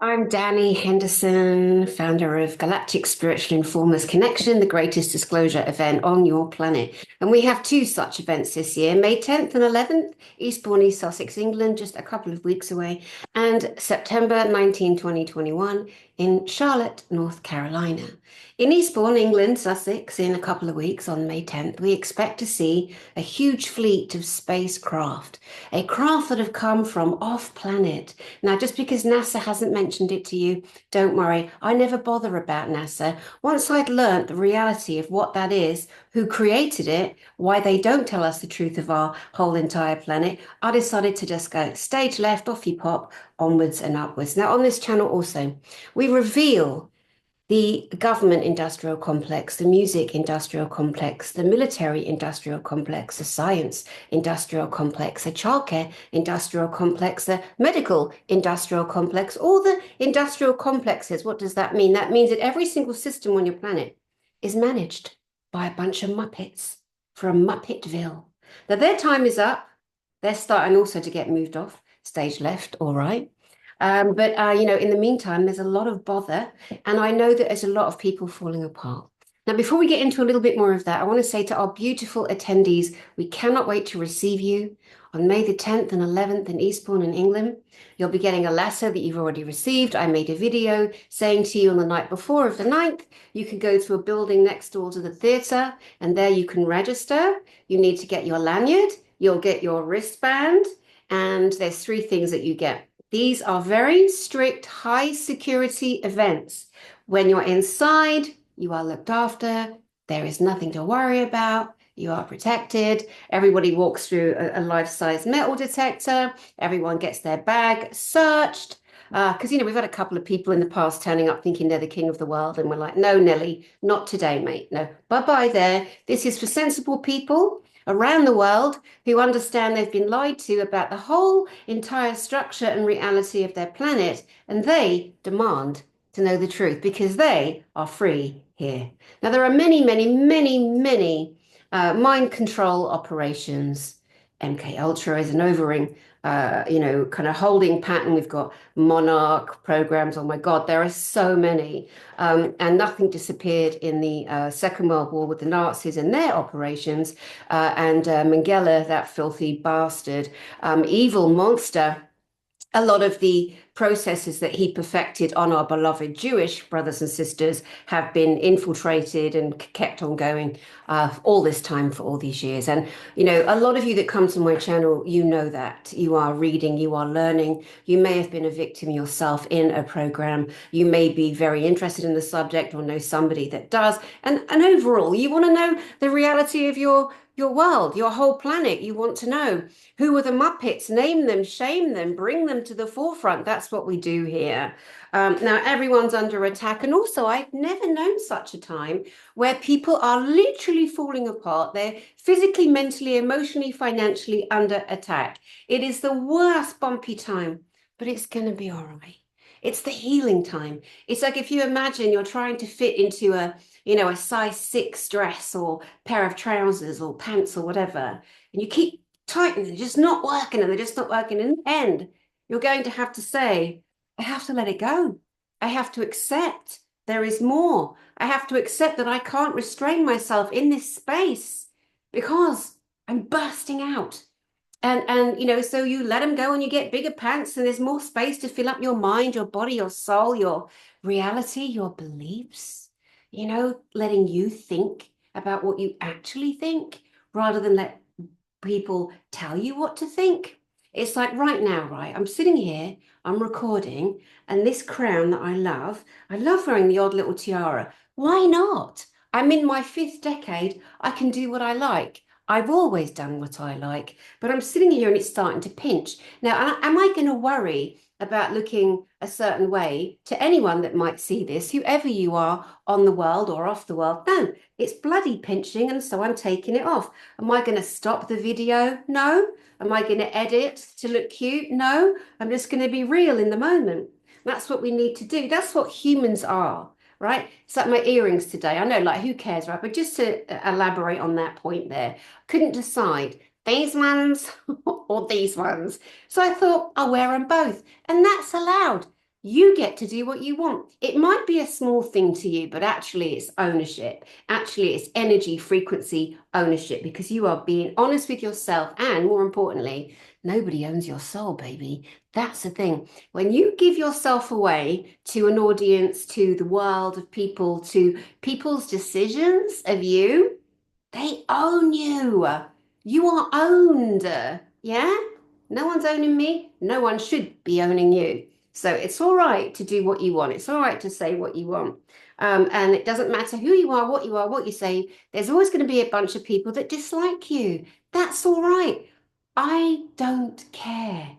I'm Danny Henderson, founder of Galactic Spiritual Informers Connection, the greatest disclosure event on your planet. And we have two such events this year, May 10th and 11th, Eastbourne, East Sussex, England, just a couple of weeks away, and September 19, 2021 in Charlotte, North Carolina. In Eastbourne, England, Sussex, in a couple of weeks on May 10th, we expect to see a huge fleet of spacecraft, a craft that have come from off planet. Now, just because NASA hasn't mentioned it to you, don't worry. I never bother about NASA. Once I'd learnt the reality of what that is, who created it, why they don't tell us the truth of our whole entire planet, I decided to just go stage left, off you pop, onwards and upwards. Now, on this channel also, we reveal the government industrial complex, the music industrial complex, the military industrial complex, the science industrial complex, the childcare industrial complex, the medical industrial complex, all the industrial complexes. What does that mean? That means that every single system on your planet is managed by a bunch of Muppets from Muppetville. Now, their time is up. They're starting also to get moved off stage left, all right. But in the meantime, there's a lot of bother, and I know that there's a lot of people falling apart. Now, before we get into a little bit more of that, I want to say to our beautiful attendees, we cannot wait to receive you on May the 10th and 11th in Eastbourne in England. You'll be getting a letter that you've already received. I made a video saying to you on the night before of the 9th, you can go to a building next door to the theatre, and there you can register. You need to get your lanyard, you'll get your wristband, and there's three things that you get. These are very strict, high security events. When you're inside, you are looked after. There is nothing to worry about. You are protected. Everybody walks through a life-size metal detector. Everyone gets their bag searched. Because, we've had a couple of people in the past turning up thinking they're the king of the world. And we're like, no, Nelly, not today, mate. No, bye-bye there. This is for sensible people around the world who understand they've been lied to about the whole entire structure and reality of their planet, and they demand to know the truth because they are free here. Now, there are many, many, many, many mind control operations. MK Ultra is an overing, kind of holding pattern. We've got monarch programs. Oh my God, there are so many. And nothing disappeared in the Second World War with the Nazis and their operations. And Mengele, that filthy bastard, evil monster, a lot of the processes that he perfected on our beloved Jewish brothers and sisters have been infiltrated and kept on going all this time for all these years. And, a lot of you that come to my channel, you know that. You are reading, you are learning. You may have been a victim yourself in a program. You may be very interested in the subject or know somebody that does. And overall, you want to know the reality of your world, your whole planet. You want to know who are the Muppets, name them, shame them, bring them to the forefront. That's what we do here. Now, everyone's under attack. And also, I've never known such a time where people are literally falling apart. They're physically, mentally, emotionally, financially under attack. It is the worst bumpy time, but it's going to be all right. It's the healing time. It's like if you imagine you're trying to fit into a size 6 dress or pair of trousers or pants or whatever, and you keep tightening, they're just not working, and they're just not working. In the end, you're going to have to say, I have to let it go. I have to accept there is more. I have to accept that I can't restrain myself in this space because I'm bursting out. And so you let them go and you get bigger pants, and there's more space to fill up your mind, your body, your soul, your reality, your beliefs, letting you think about what you actually think rather than let people tell you what to think. It's like right now, right? I'm sitting here, I'm recording, and this crown that I love wearing the odd little tiara. Why not? I'm in my fifth decade. I can do what I like. I've always done what I like, but I'm sitting here and it's starting to pinch. Now, am I going to worry about looking a certain way to anyone that might see this, whoever you are on the world or off the world? No, it's bloody pinching, and so I'm taking it off. Am I going to stop the video? No. Am I going to edit to look cute? No. I'm just going to be real in the moment. That's what we need to do. That's what humans are. Right? It's like my earrings today. I know, like, who cares, right? But just to elaborate on that point there, couldn't decide these ones or these ones. So I thought I'll wear them both. And that's allowed. You get to do what you want. It might be a small thing to you, but actually it's ownership. Actually, it's energy frequency ownership because you are being honest with yourself. And more importantly, nobody owns your soul, baby. That's the thing. When you give yourself away to an audience, to the world of people, to people's decisions of you, they own you. You are owned. Yeah? No one's owning me. No one should be owning you. So it's all right to do what you want. It's all right to say what you want. And it doesn't matter who you are, what you say. There's always going to be a bunch of people that dislike you. That's all right. I don't care.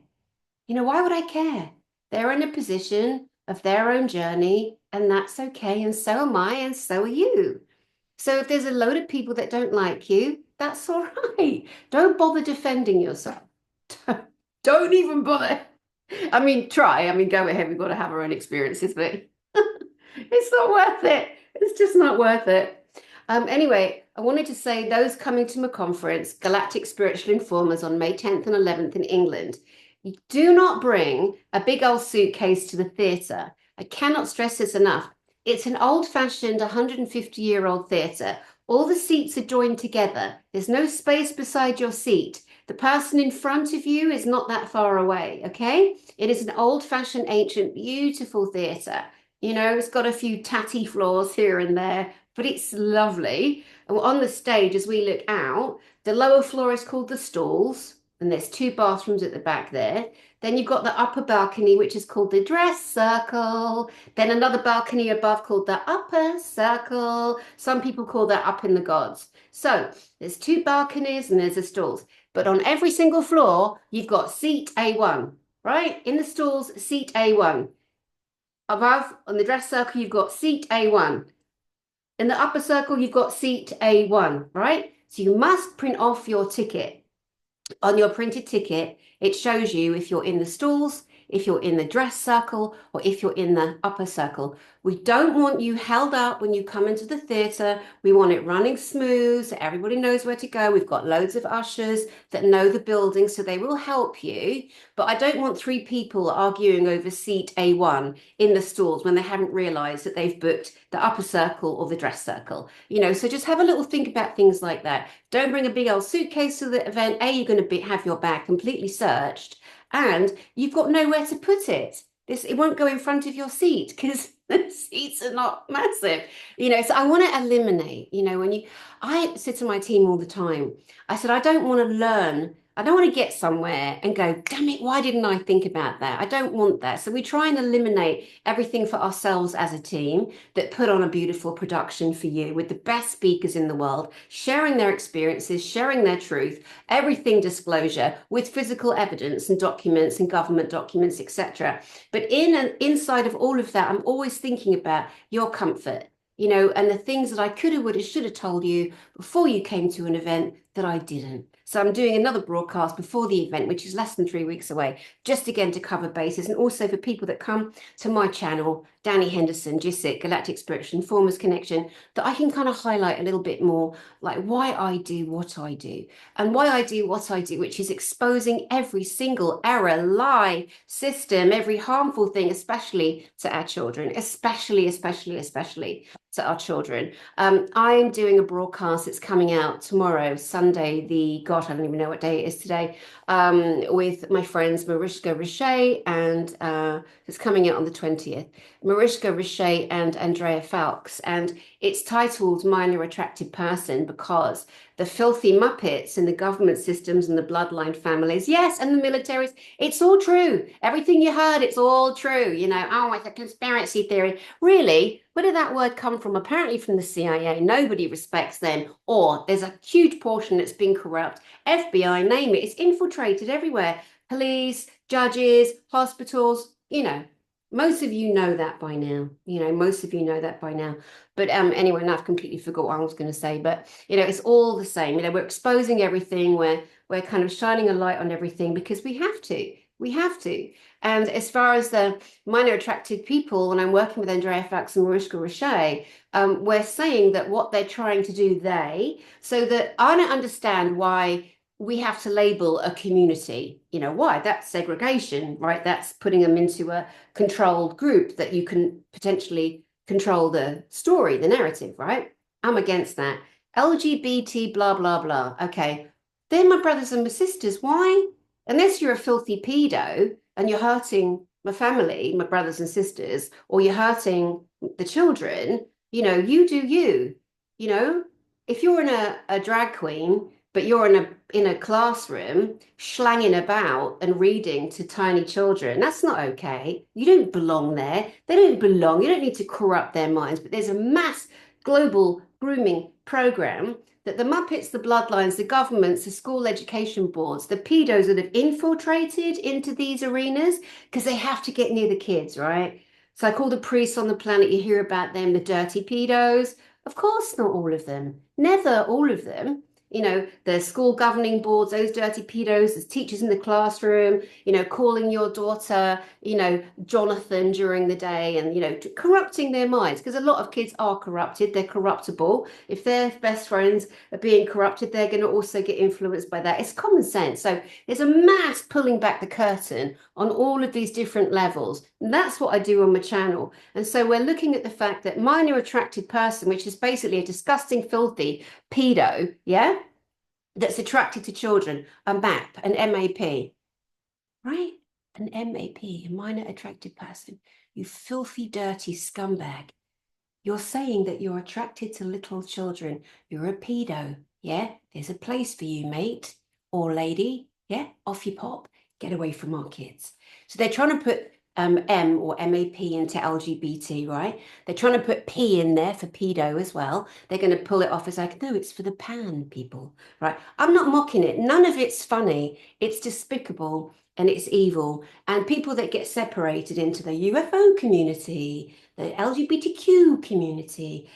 You know, why would I care? They're in a position of their own journey, and that's okay. And so am I, and so are you. So if there's a load of people that don't like you, that's all right. Don't bother defending yourself. Don't even bother. I mean, try. I mean, go ahead. We've got to have our own experiences, but it's not worth it. It's just not worth it. Anyway, I wanted to say those coming to my conference, Galactic Spiritual Informers on May 10th and 11th in England, you do not bring a big old suitcase to the theatre. I cannot stress this enough. It's an old-fashioned 150-year-old theatre. All the seats are joined together. There's no space beside your seat. The person in front of you is not that far away, okay? It is an old-fashioned, ancient, beautiful theatre. You know, it's got a few tatty floors here and there, but it's lovely. And on the stage, as we look out, the lower floor is called the stalls, and there's two bathrooms at the back there. Then you've got the upper balcony, which is called the dress circle. Then another balcony above called the upper circle. Some people call that up in the gods. So there's two balconies and there's the stalls. But on every single floor, you've got seat A1, right? In the stalls, seat A1. Above, on the dress circle, you've got seat A1. In the upper circle, you've got seat A1, right? So you must print off your ticket. On your printed ticket, it shows you if you're in the stalls, if you're in the dress circle, or if you're in the upper circle. We don't want you held up when you come into the theatre. We want it running smooth so everybody knows where to go. We've got loads of ushers that know the building, so they will help you. But I don't want three people arguing over seat A1 in the stalls when they haven't realised that they've booked the upper circle or the dress circle. You know, so just have a little think about things like that. Don't bring a big old suitcase to the event. A, you're going to have your bag completely searched, and you've got nowhere to put it. It won't go in front of your seat because the seats are not massive. You know, so I want to eliminate, you know, I said to my team all the time, I said, I don't want to learn. I don't want to get somewhere and go, damn it, why didn't I think about that? I don't want that. So we try and eliminate everything for ourselves as a team that put on a beautiful production for you with the best speakers in the world, sharing their experiences, sharing their truth, everything disclosure with physical evidence and documents and government documents, etc. But inside of all of that, I'm always thinking about your comfort, you know, and the things that I could have, would have, should have told you before you came to an event that I didn't. So I'm doing another broadcast before the event, which is less than 3 weeks away, just again to cover bases. And also for people that come to my channel, Danny Henderson, Gsic, Galactic Spiritual Informers Connection, that I can kind of highlight a little bit more like why I do what I do and why I do what I do, which is exposing every single error, lie, system, every harmful thing, especially to our children, especially to our children. I'm doing a broadcast that's coming out tomorrow, Sunday, I don't even know what day it is today, with my friends Mariska Richey and it's coming out on the 20th. Mariska Richey and Andrea Falks, and it's titled Minor Attracted Person because the filthy muppets in the government systems and the bloodline families, yes, and the militaries, it's all true. Everything you heard, it's all true. You know, oh, it's a conspiracy theory. Really? Where did that word come from? Apparently from the CIA. Nobody respects them, or there's a huge portion that's been corrupt. FBI, name it, it's infiltrated everywhere. Police, judges, hospitals, you know. Most of you know that by now. You know, most of you know that by now. But anyway, now I've completely forgot what I was going to say. But you know, it's all the same. You know, we're exposing everything. We're kind of shining a light on everything because we have to. We have to. And as far as the minor attracted people, when I'm working with Andrea Fax and Mariska Richey, we're saying that what they're trying to do, so that I don't understand why we have to label a community. You know, why? That's segregation, right? That's putting them into a controlled group that you can potentially control the story, the narrative, right? I'm against that. LGBT, blah, blah, blah. Okay. They're my brothers and my sisters. Why? Unless you're a filthy pedo and you're hurting my family, my brothers and sisters, or you're hurting the children, you do you. You know, if you're in a drag queen, but you're in a classroom slanging about and reading to tiny children, that's not okay. You don't belong there. They don't belong. You don't need to corrupt their minds. But there's a mass global grooming program that the Muppets, the Bloodlines, the governments, the school education boards, the pedos that have infiltrated into these arenas because they have to get near the kids, right? So like all the priests on the planet, you hear about them, the dirty pedos. Of course, not all of them. Never all of them. The school governing boards, those dirty pedos, there's teachers in the classroom, calling your daughter, Jonathan during the day and, corrupting their minds because a lot of kids are corrupted. They're corruptible. If their best friends are being corrupted, they're going to also get influenced by that. It's common sense. So there's a mass pulling back the curtain on all of these different levels. And that's what I do on my channel. And so we're looking at the fact that minor attracted person, which is basically a disgusting, filthy pedo, yeah, that's attracted to children, a MAP, an MAP, right? An MAP, a minor attracted person. You filthy, dirty scumbag. You're saying that you're attracted to little children. You're a pedo, yeah? There's a place for you, mate or lady, yeah? Off you pop. Get away from our kids. So they're trying to put M or MAP into LGBT, right? They're trying to put P in there for pedo as well. They're going to pull it off as like, no, it's for the pan people, right? I'm not mocking it. None of it's funny. It's despicable and it's evil. And people that get separated into the UFO community, the LGBTQ community,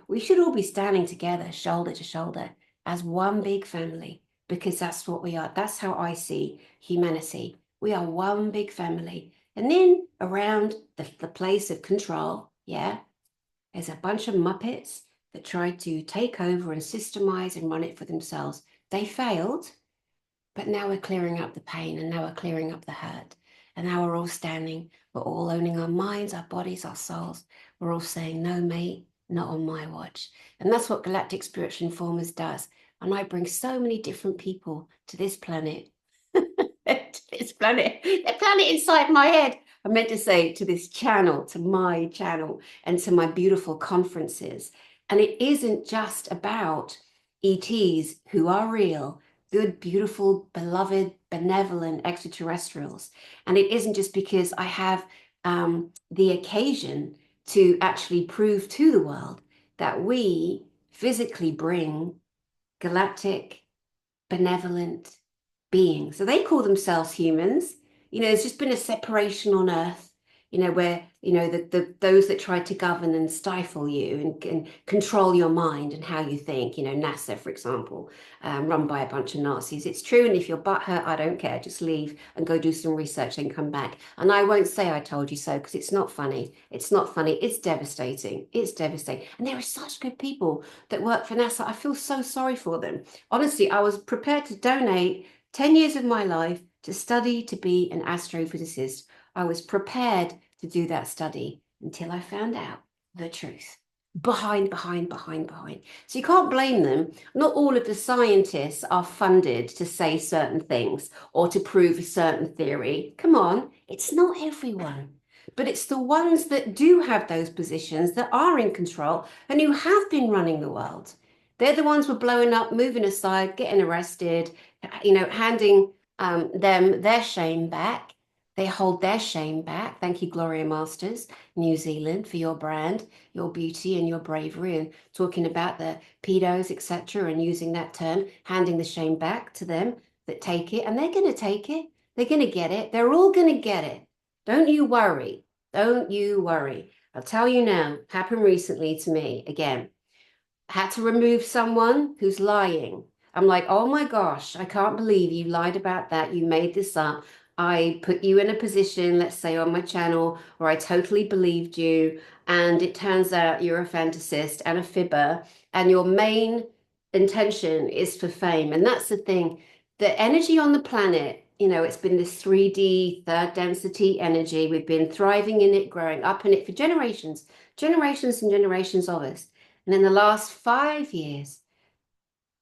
we should all be standing together, shoulder to shoulder, as one big family, because that's what we are. That's how I see humanity. We are one big family. And then around the place of control, yeah, there's a bunch of Muppets that tried to take over and systemize and run it for themselves. They failed, but now we're clearing up the pain and now we're clearing up the hurt. And now we're all standing, we're all owning our minds, our bodies, our souls. We're all saying, no, mate, not on my watch. And that's what Galactic Spiritual Informers does. And I bring so many different people to this planet, to this planet, the planet inside my head. I meant to say to this channel, to my channel, and to my beautiful conferences. And it isn't just about ETs who are real, good, beautiful, beloved, benevolent extraterrestrials. And it isn't just because I have the occasion to actually prove to the world that we physically bring galactic, benevolent beings. So they call themselves humans. There's just been a separation on Earth, where, those that try to govern and stifle you and control your mind and how you think, NASA, for example, run by a bunch of Nazis. It's true. And if you're butthurt, I don't care. Just leave and go do some research and come back. And I won't say I told you so because it's not funny. It's not funny. It's devastating. It's devastating. And there are such good people that work for NASA. I feel so sorry for them. Honestly, I was prepared to donate 10 years of my life to study to be an astrophysicist. I was prepared to do that study until I found out the truth. Behind. So you can't blame them. Not all of the scientists are funded to say certain things or to prove a certain theory. Come on, it's not everyone. But it's the ones that do have those positions that are in control and who have been running the world. They're the ones who are blowing up, moving aside, getting arrested, handing them their shame back. They hold their shame back. Thank you, Gloria Masters, New Zealand, for your brand, your beauty and your bravery and talking about the pedos, etc., and using that term, handing the shame back to them that take it. And they're going to take it. They're going to get it. They're all going to get it. Don't you worry. Don't you worry. I'll tell you now, happened recently to me again. Had to remove someone who's lying. I'm like, oh my gosh, I can't believe you lied about that. You made this up. I put you in a position, let's say on my channel, where I totally believed you. And it turns out you're a fantasist and a fibber. And your main intention is for fame. And that's the thing. the energy on the planet, it's been this 3D, third density energy. We've been thriving in it, growing up in it for generations, generations and generations of us. And in the last 5 years,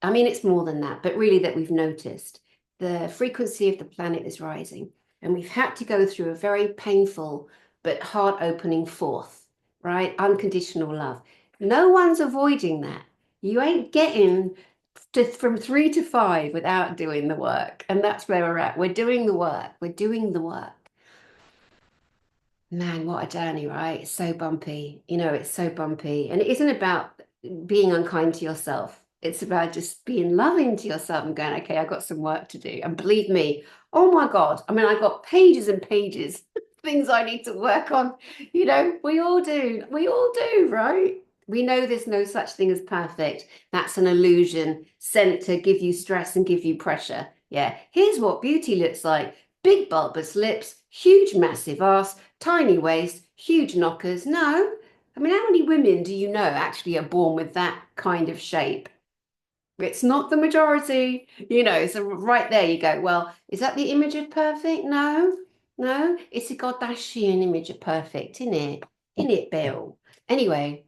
I mean, it's more than that, but really that we've noticed the frequency of the planet is rising. And we've had to go through a very painful but heart-opening fourth, right? Unconditional love. No one's avoiding that. You ain't getting from 3 to 5 without doing the work. And that's where we're at. We're doing the work. We're doing the work. Man, what a journey, right? It's so bumpy. It's so bumpy. And it isn't about being unkind to yourself. It's about just being loving to yourself and going, okay, I've got some work to do. And believe me, oh my God, I mean, I've got pages and pages, things I need to work on. We all do. We all do, right? We know there's no such thing as perfect. That's an illusion sent to give you stress and give you pressure. Yeah. Here's what beauty looks like. Big bulbous lips, huge massive ass, tiny waist, huge knockers. No. I mean, how many women do you know actually are born with that kind of shape? It's not the majority, so right there you go. Well, is that the image of perfect? No, no, it's a Kardashian image of perfect, isn't it? In it, Bill. Anyway,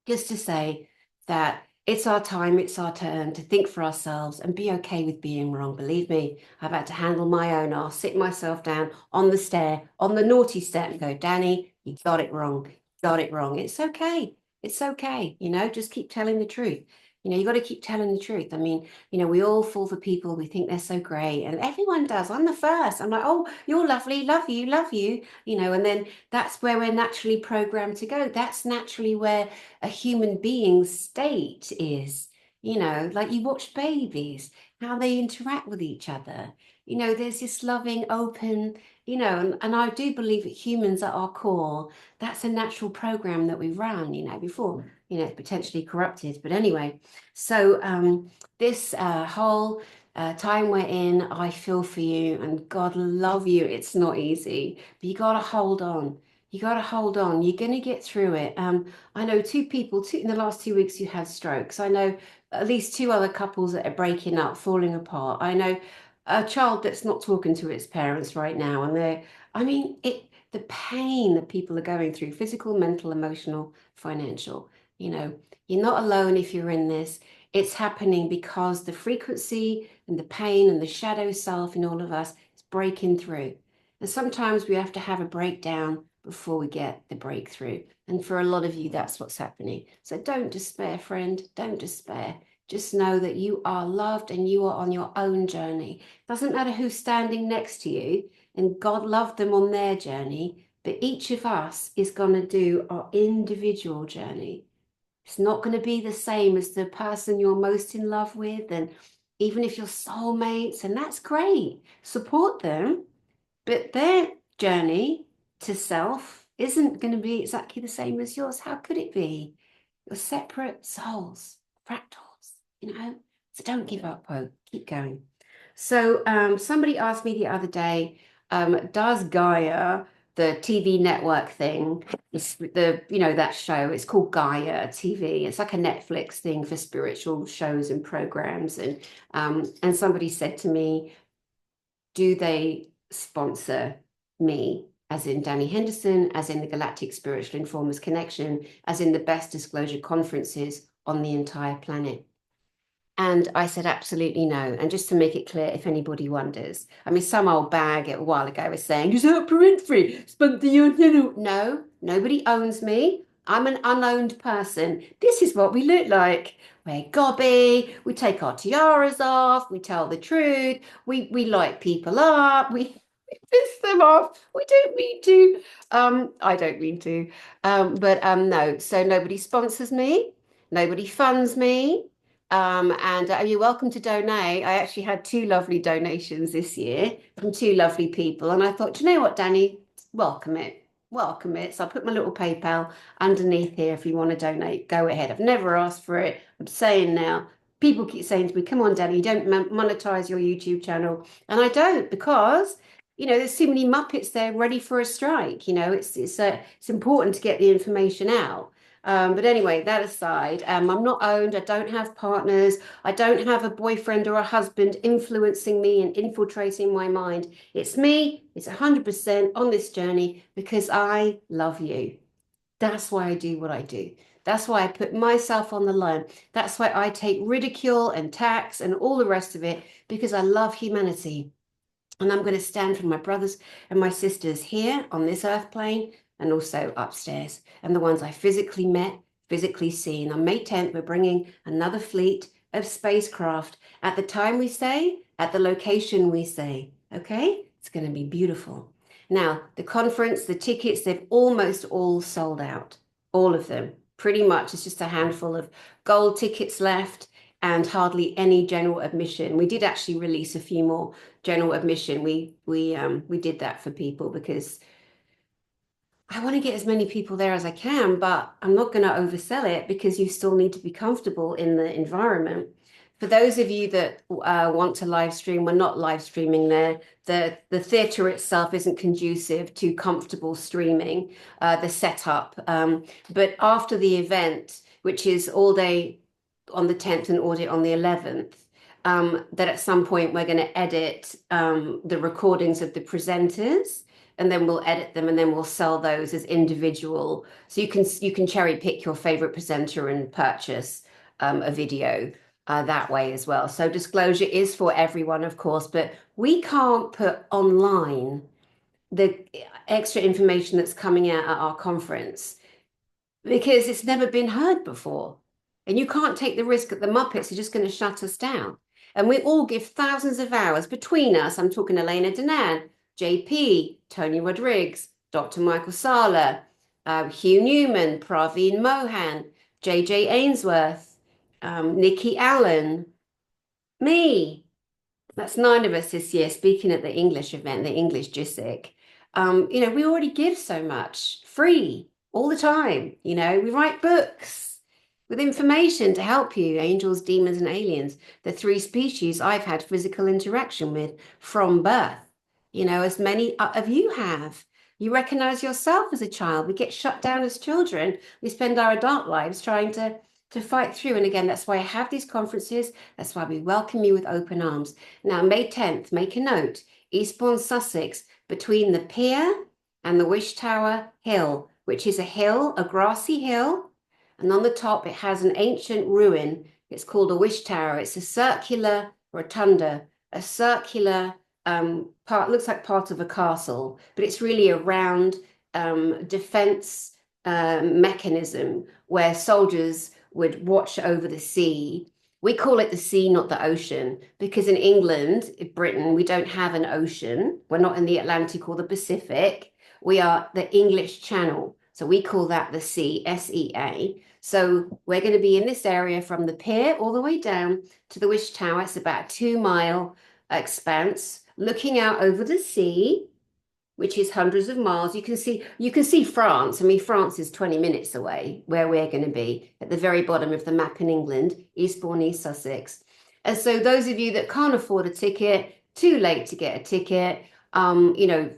just to say that it's our time, it's our turn to think for ourselves and be okay with being wrong. Believe me, I've had to handle my own. I'll sit myself down on the stair, on the naughty step and go, Danny, you got it wrong. Got it wrong. It's okay. It's okay. Just keep telling the truth. You got to keep telling the truth. I mean, we all fall for people. We think they're so great, and everyone does. I'm the first. I'm like, oh, you're lovely. Love you. Love you. And then that's where we're naturally programmed to go. That's naturally where a human being's state is, like you watch babies, how they interact with each other. There's this loving, open, and I do believe that humans at our core, that's a natural program that we ran, before, it's potentially corrupted. But anyway, so this whole time we're in, I feel for you and God love you. It's not easy, but you got to hold on. You got to hold on. You're going to get through it. I know two people, in the last 2 weeks who had strokes. I know at least two other couples that are breaking up, falling apart. I know a child that's not talking to its parents right now. And I mean, the pain that people are going through, physical, mental, emotional, financial, you're not alone if you're in this. It's happening because the frequency and the pain and the shadow self in all of us is breaking through. And sometimes we have to have a breakdown before we get the breakthrough. And for a lot of you, that's what's happening. So don't despair, friend. Don't despair. Just know that you are loved and you are on your own journey. Doesn't matter who's standing next to you, and God loved them on their journey, but each of us is going to do our individual journey. It's not going to be the same as the person you're most in love with. And even if you're soulmates, and that's great, support them, but their journey to self isn't going to be exactly the same as yours. How could it be? You're separate souls, fractals, So don't give up hope. Keep going. So somebody asked me the other day, does Gaia, the TV network thing, that show, it's called Gaia TV. It's like a Netflix thing for spiritual shows and programs. And somebody said to me, do they sponsor me, as in Danny Henderson, as in the Galactic Spiritual Informers Connection, as in the best disclosure conferences on the entire planet? And I said, absolutely no. And just to make it clear, if anybody wonders, I mean, some old bag a while ago was saying, is that Winfrey? No, nobody owns me. I'm an unowned person. This is what we look like. We're gobby. We take our tiaras off. We tell the truth. We light people up. We piss them off. We don't mean to. I don't mean to. But no. So nobody sponsors me. Nobody funds me. And you're welcome to donate. I actually had two lovely donations this year from two lovely people. And I thought, you know what, Danny, welcome it. Welcome it. So I put my little PayPal underneath here. If you want to donate, go ahead. I've never asked for it. I'm saying now, people keep saying to me, come on, Danny, you don't monetize your YouTube channel. And I don't, because there's too many Muppets there ready for a strike. It's important to get the information out. But anyway, that aside, I'm not owned. I don't have partners. I don't have a boyfriend or a husband influencing me and infiltrating my mind. It's me. It's 100% on this journey because I love you. That's why I do what I do. That's why I put myself on the line. That's why I take ridicule and tax and all the rest of it because I love humanity. And I'm going to stand for my brothers and my sisters here on this earth plane and also upstairs, and the ones I physically met, physically seen. On May 10th, we're bringing another fleet of spacecraft at the time we say, at the location we say. Okay? It's going to be beautiful. Now, the conference, the tickets, they've almost all sold out. All of them. Pretty much. It's just a handful of gold tickets left and hardly any general admission. We did actually release a few more general admission. We did that for people because I want to get as many people there as I can, but I'm not going to oversell it because you still need to be comfortable in the environment. For those of you that want to live stream, we're not live streaming there. The theatre itself isn't conducive to comfortable streaming, the setup. But after the event, which is all day on the 10th and audit on the 11th, that at some point we're going to edit the recordings of the presenters, and then we'll edit them and then we'll sell those as individual. So you can cherry pick your favorite presenter and purchase a video that way as well. So disclosure is for everyone, of course, but we can't put online the extra information that's coming out at our conference because it's never been heard before. And you can't take the risk that the Muppets are just going to shut us down. And we all give thousands of hours between us. I'm talking Elena Danan, JP, Tony Rodriguez, Dr. Michael Sala, Hugh Newman, Praveen Mohan, JJ Ainsworth, Nikki Allen, me. That's 9 of us this year speaking at the English event, the English Gsic. We already give so much free all the time. We write books with information to help you, angels, demons, and aliens, the 3 species I've had physical interaction with from birth, as many of you have. You recognize yourself as a child. We get shut down as children. We spend our adult lives trying to fight through. And again, that's why I have these conferences. That's why we welcome you with open arms. Now, May 10th, make a note, Eastbourne, Sussex, between the Pier and the Wish Tower Hill, which is a hill, a grassy hill. And on the top, it has an ancient ruin. It's called a Wish Tower. It's a circular rotunda, a circular part, looks like part of a castle, but it's really a round defense mechanism where soldiers would watch over the sea. We call it the sea, not the ocean, because in England, in Britain, we don't have an ocean. We're not in the Atlantic or the Pacific. We are the English Channel. So we call that the sea, SEA. So we're going to be in this area from the pier all the way down to the Wish Tower. It's about a 2-mile expanse, looking out over the sea, which is hundreds of miles. You can see France. I mean, France is 20 minutes away where we're going to be at the very bottom of the map in England, Eastbourne, East Sussex. And so those of you that can't afford a ticket, too late to get a ticket,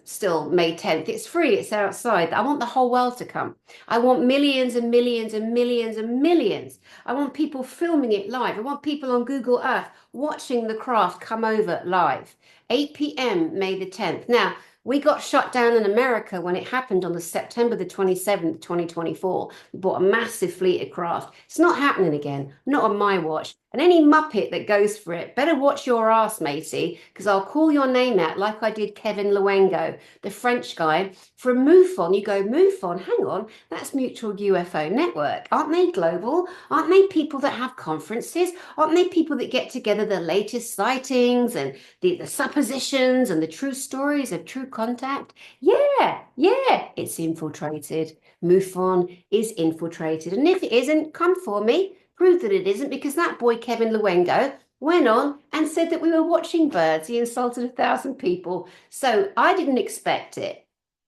still May 10th, it's free, it's outside. I want the whole world to come. I want millions and millions and millions and millions. I want people filming it live. I want people on Google Earth watching the craft come over live. 8 p.m. May the 10th. Now, we got shut down in America when it happened on the September the 27th, 2024. We bought a massive fleet of craft. It's not happening again, not on my watch. And any Muppet that goes for it, better watch your ass, matey, because I'll call your name out like I did Kevin Luengo, the French guy from MUFON. You go, MUFON, hang on, that's Mutual UFO Network. Aren't they global? Aren't they people that have conferences? Aren't they people that get together the latest sightings and the suppositions and the true stories of true contact? Yeah, it's infiltrated. MUFON is infiltrated. And if it isn't, come for me. Prove that it isn't, because that boy Kevin Luengo went on and said that we were watching birds. He insulted 1,000 people. So I didn't expect it.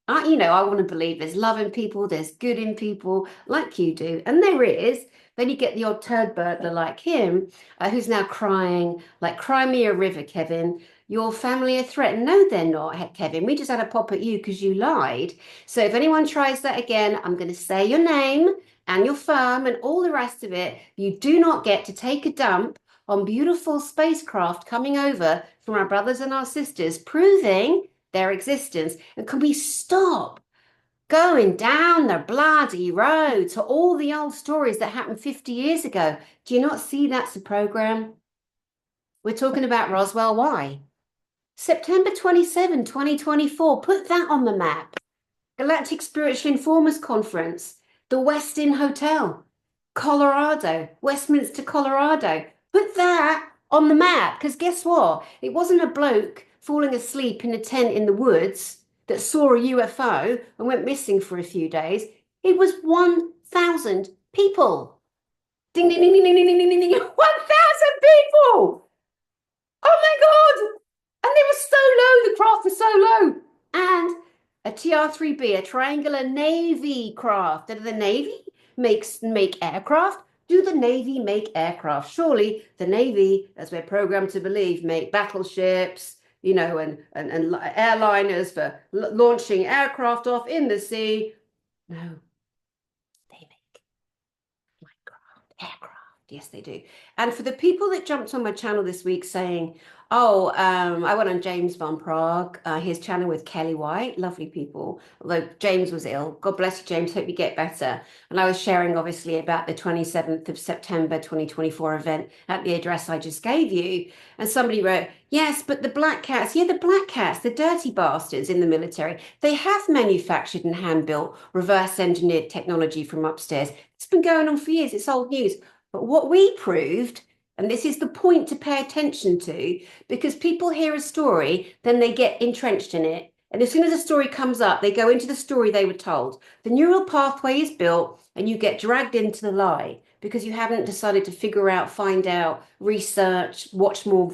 I want to believe there's love in people, there's good in people, like you do. And there is. Then you get the odd turd burglar like him, who's now crying, like, cry me a river, Kevin. Your family are threatened. No, they're not, Kevin. We just had a pop at you because you lied. So if anyone tries that again, I'm going to say your name and your firm and all the rest of it, you do not get to take a dump on beautiful spacecraft coming over from our brothers and our sisters, proving their existence. And can we stop going down the bloody road to all the old stories that happened 50 years ago? Do you not see that's the program? We're talking about Roswell. Why? September 27, 2024. Put that on the map. Galactic Spiritual Informers Conference, the Westin Hotel, Colorado, Westminster, Colorado. Put that on the map, because guess what? It wasn't a bloke falling asleep in a tent in the woods that saw a UFO and went missing for a few days. It was 1,000 people. Ding, ding, ding, ding, ding, ding, ding, ding, ding. 1,000 people! Oh my God! And they were so low, the craft was so low. And a TR-3B, a triangular Navy craft. Did the Navy make aircraft? Do the Navy make aircraft? Surely the Navy, as we're programmed to believe, make battleships, you know, and airliners for launching aircraft off in the sea. No, they make aircraft. Yes, they do. And for the people that jumped on my channel this week saying, oh, I went on James Van Prague, his channel with Kelly White, lovely people, although James was ill. God bless you, James. Hope you get better. And I was sharing, obviously, about the 27th of September 2024 event at the address I just gave you. And somebody wrote, yes, but the black cats, yeah, the black cats, the dirty bastards in the military, they have manufactured and hand-built reverse engineered technology from upstairs. It's been going on for years. It's old news. But what we proved, and this is the point to pay attention to, because people hear a story, then they get entrenched in it. And as soon as a story comes up, they go into the story they were told. The neural pathway is built and you get dragged into the lie because you haven't decided to figure out, find out, research, watch more,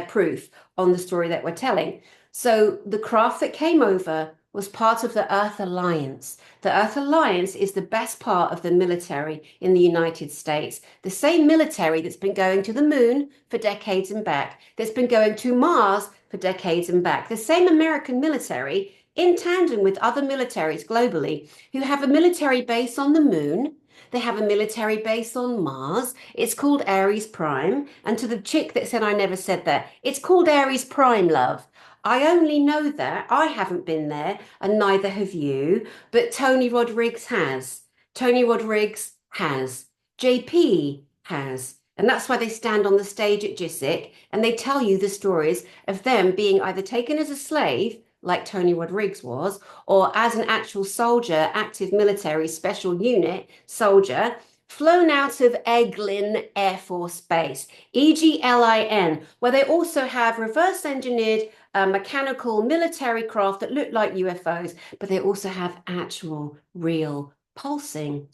proof on the story that we're telling. So the craft that came over was part of the Earth Alliance. The Earth Alliance is the best part of the military in the United States. The same military that's been going to the moon for decades and back, that's been going to Mars for decades and back. The same American military in tandem with other militaries globally who have a military base on the moon. They have a military base on Mars. It's called Ares Prime. And to the chick that said I never said that, it's called Ares Prime, love. I only know that. I haven't been there, and neither have you. But Tony Rodriguez has. Tony Rodriguez has. JP has. And that's why they stand on the stage at Gsic and they tell you the stories of them being either taken as a slave, like Tony Rodriguez was, or as an actual soldier, active military special unit soldier, flown out of Eglin Air Force Base, EGLIN, where they also have reverse engineered mechanical military craft that look like UFOs, but they also have actual, real, pulsing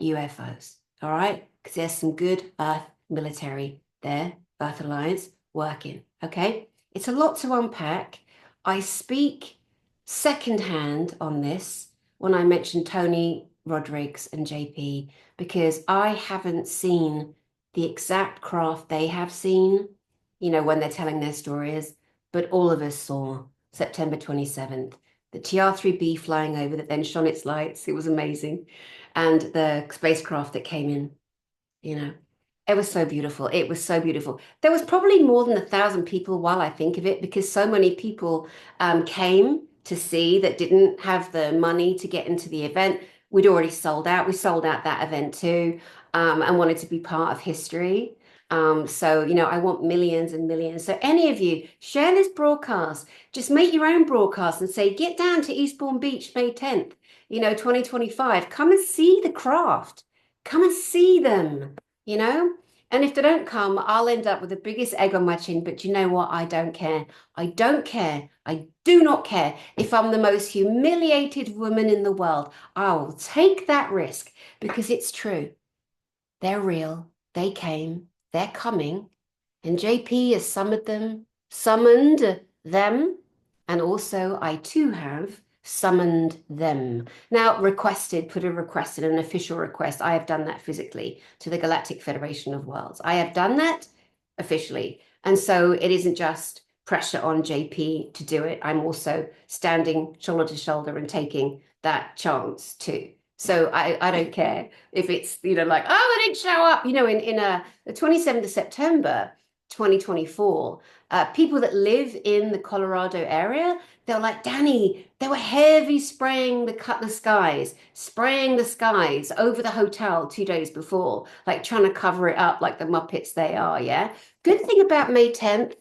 UFOs. All right? Because there's some good Earth military there, Earth Alliance, working. Okay? It's a lot to unpack. I speak secondhand on this when I mention Tony Rodriguez and JP, because I haven't seen the exact craft they have seen, when they're telling their stories, but all of us saw September 27th, the TR-3B flying over that then shone its lights. It was amazing. And the spacecraft that came in, it was so beautiful. It was so beautiful. There was probably more than 1,000 people while I think of it, because so many people came to see that didn't have the money to get into the event. We'd already sold out. We sold out that event too, and wanted to be part of history. So, I want millions and millions. So any of you, share this broadcast. Just make your own broadcast and say, get down to Eastbourne Beach, May 10th, 2025. Come and see the craft. Come and see them, And if they don't come, I'll end up with the biggest egg on my chin. But you know what? I don't care. I don't care. I do not care if I'm the most humiliated woman in the world. I will take that risk because it's true. They're real. They came. They're coming. And JP has summoned them. And also I too have summoned them. Now put a request in an official request. I have done that physically to the Galactic Federation of Worlds. I have done that officially. And so it isn't just pressure on JP to do it. I'm also standing shoulder to shoulder and taking that chance too. So I don't care if it's, like, oh, they didn't show up. The 27th of September, 2024, people that live in the Colorado area, they're like, Danny, they were heavy spraying the skies over the hotel 2 days before, like trying to cover it up like the Muppets they are, yeah? Good thing about May 10th,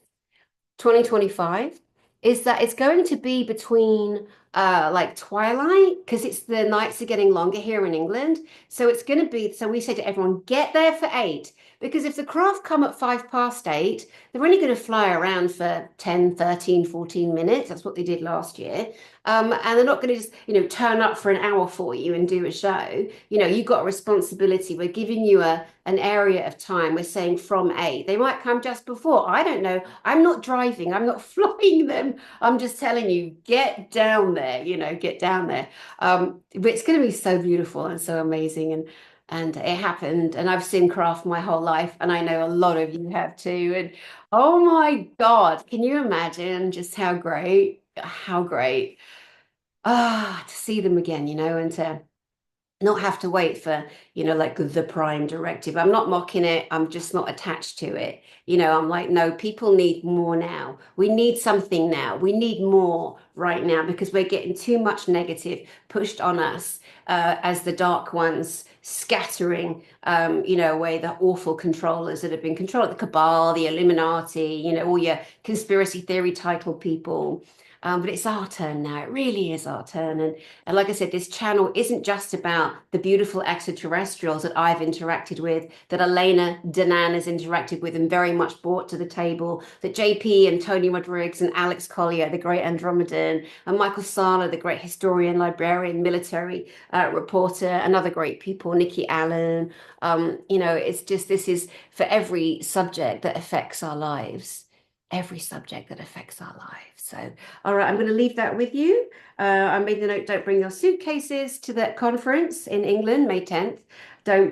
2025 is that it's going to be between like twilight because it's the nights are getting longer here in England. So it's going to be, so we say to everyone, get there for 8 because if the craft come at 5 past 8, they're only going to fly around for 10, 13, 14 minutes. That's what they did last year. And they're not going to just, turn up for an hour for you and do a show. You've got a responsibility. We're giving you an area of time. We're saying from 8. They might come just before. I don't know. I'm not driving. I'm not flying them. I'm just telling you, get down there, get down there. But it's going to be so beautiful and so amazing. And it happened. And I've seen craft my whole life. And I know a lot of you have too. And oh my God, can you imagine just how great, to see them again, and to not have to wait for, like the prime directive. I'm not mocking it. I'm just not attached to it. I'm like, no, people need more now. We need something now. We need more right now because we're getting too much negative pushed on us as the dark ones scattering, away the awful controllers that have been controlled, the cabal, the Illuminati, all your conspiracy theory title people. But it's our turn now. It really is our turn. And like I said, this channel isn't just about the beautiful extraterrestrials that I've interacted with, that Elena Danan has interacted with and very much brought to the table, that JP and Tony Rodriguez and Alex Collier, the great Andromedan, and Michael Sala, the great historian, librarian, military reporter, and other great people, Nikki Allen. It's just, this is for every subject that affects our lives. Every subject that affects our lives. So, all right, I'm going to leave that with you. I made the note, don't bring your suitcases to that conference in England, May 10th. Don't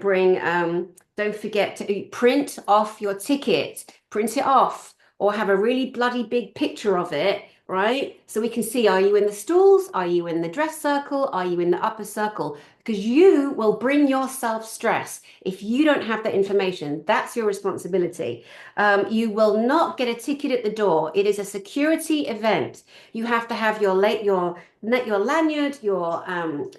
forget to print off your ticket, print it off, or have a really bloody big picture of it, right? So we can see, are you in the stalls? Are you in the dress circle? Are you in the upper circle? Because you will bring yourself stress if you don't have that information. That's your responsibility. You will not get a ticket at the door. It is a security event. You have to have your lanyard, your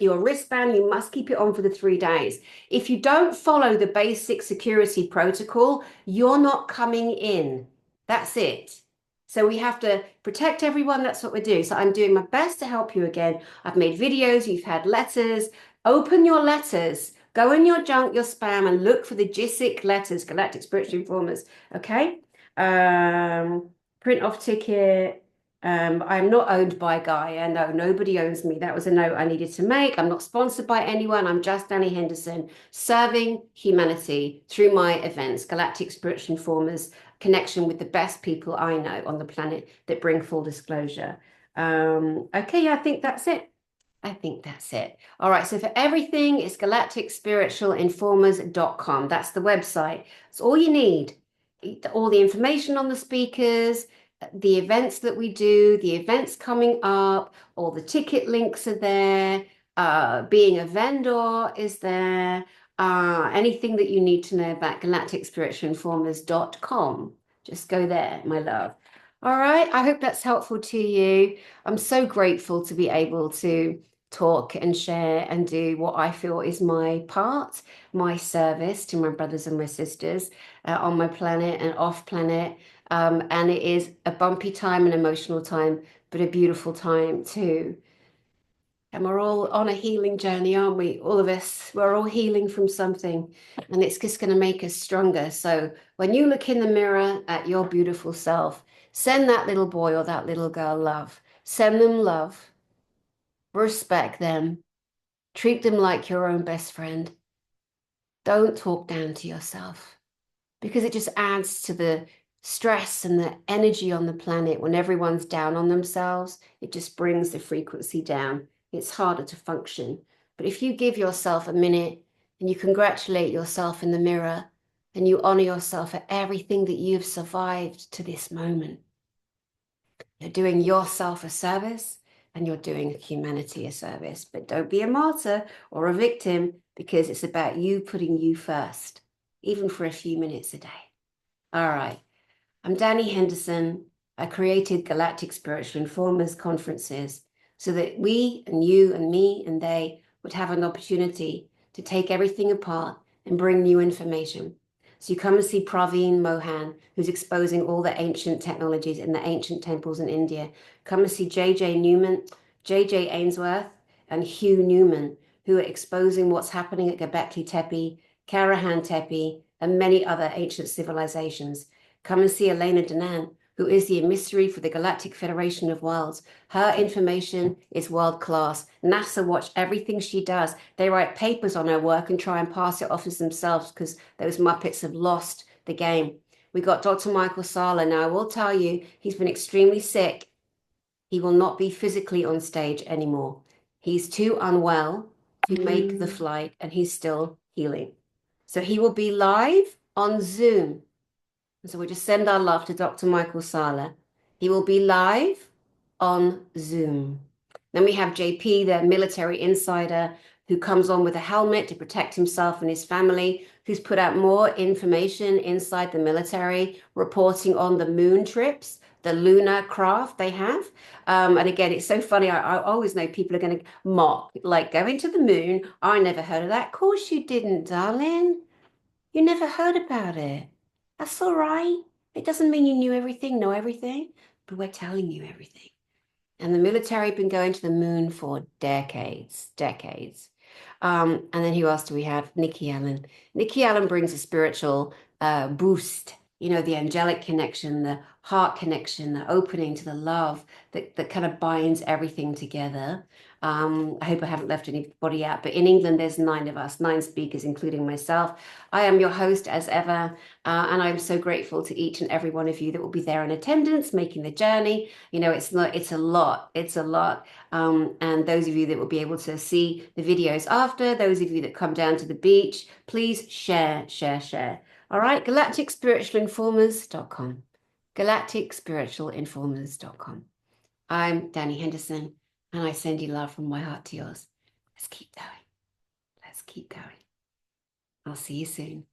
wristband. You must keep it on for the 3 days. If you don't follow the basic security protocol, you're not coming in. That's it. So we have to protect everyone. That's what we're doing. So I'm doing my best to help you again. I've made videos. You've had letters. Open your letters. Go in your junk, your spam, and look for the Gsic letters, Galactic Spiritual Informers. Okay. Print off ticket. I'm not owned by Gaia. No, nobody owns me. That was a note I needed to make. I'm not sponsored by anyone. I'm just Danny Henderson, serving humanity through my events, Galactic Spiritual Informers, connection with the best people I know on the planet that bring full disclosure. Okay, yeah, I think that's it. I think that's it. All right. So for everything, it's galacticspiritualinformers.com. That's the website. That's all you need. All the information on the speakers, the events that we do, the events coming up, all the ticket links are there. Being a vendor is there. Anything that you need to know about galacticspiritualinformers.com. Just go there, my love. All right. I hope that's helpful to you. I'm so grateful to be able to talk and share and do what I feel is my part, my service to my brothers and my sisters on my planet and off planet. And it is a bumpy time, an emotional time, but a beautiful time too. And we're all on a healing journey, aren't we? All of us, we're all healing from something, and it's just going to make us stronger. So when you look in the mirror at your beautiful self, send that little boy or that little girl love. Send them love. Respect them. Treat them like your own best friend. Don't talk down to yourself because it just adds to the stress and the energy on the planet. When everyone's down on themselves, it just brings the frequency down. It's harder to function. But if you give yourself a minute and you congratulate yourself in the mirror and you honor yourself for everything that you've survived to this moment, you're doing yourself a service and you're doing humanity a service. But don't be a martyr or a victim, because it's about you putting you first, even for a few minutes a day. All right. I'm Danny Henderson. I created Galactic Spiritual Informers conferences so that we and you and me and they would have an opportunity to take everything apart and bring new information. So you come and see Praveen Mohan, who's exposing all the ancient technologies in the ancient temples in India. Come and see JJ Ainsworth, and Hugh Newman, who are exposing what's happening at Göbekli Tepe, Karahan Tepe, and many other ancient civilizations. Come and see Elena Danan, who is the emissary for the Galactic Federation of Worlds. Her information is world class. NASA watch everything she does. They write papers on her work and try and pass it off as themselves because those Muppets have lost the game. We got Dr. Michael Sala. Now, I will tell you, he's been extremely sick. He will not be physically on stage anymore. He's too unwell to make the flight, and he's still healing. So he will be live on Zoom. So we just send our love to Dr. Michael Sala. He will be live on Zoom. Then we have JP, the military insider, who comes on with a helmet to protect himself and his family, who's put out more information inside the military, reporting on the moon trips, the lunar craft they have. And again, it's so funny. I always know people are going to mock, like going to the moon. I never heard of that. Of course you didn't, darling. You never heard about it. That's all right. It doesn't mean you know everything, but we're telling you everything. And the military have been going to the moon for decades. And then who else do we have? Nikki Allen. Nikki Allen brings a spiritual boost, the angelic connection, the heart connection, the opening to the love that kind of binds everything together. I hope I haven't left anybody out, but in England, there's 9 of us, 9 speakers, including myself. I am your host as ever, and I'm so grateful to each and every one of you that will be there in attendance, making the journey. It's a lot. And those of you that will be able to see the videos after, those of you that come down to the beach, please share. All right, galacticspiritualinformers.com. galacticspiritualinformers.com. I'm Danny Henderson, and I send you love from my heart to yours. Let's keep going. I'll see you soon.